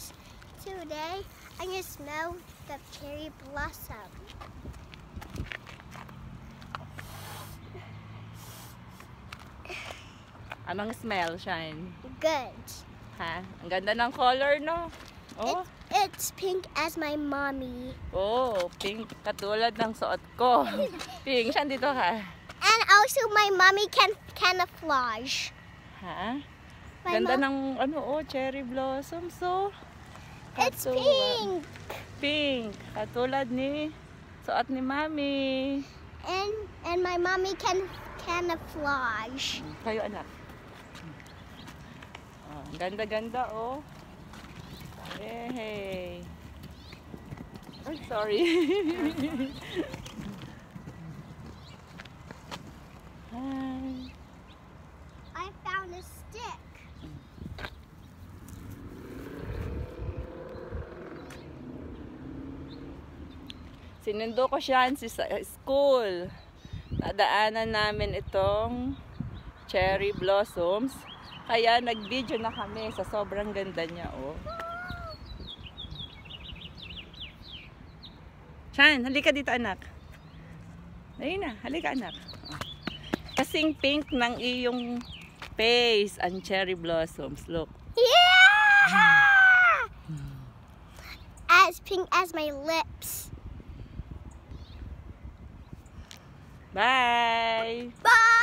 guys, today I'm gonna smell the cherry blossom. Anong smell, Shine? Good. Ha? Ang ganda ng color, no? Oh. It's pink as my mommy. Oh, pink. Katulad ng suot ko. Pink. Saan dito ka? And also my mommy can camouflage. Ha? My Ganda ng cherry blossoms, so. It's pink. Pink. Katulad ni suot ni Mami. And my mommy can camouflage. Kayo, anak. Oh, ganda-ganda, oh. Hey. I'm sorry. Hi. I found a stick. Sinundo ko siya sa school. Nadaanan namin itong cherry blossoms. Kaya nag-video na kami sa sobrang ganda niya, oh. Shan, halika dito, anak. Ayun na, halika, anak. Kasing pink ng iyong face ang cherry blossoms. Look. Yeah! As pink as my lips. Bye! Bye!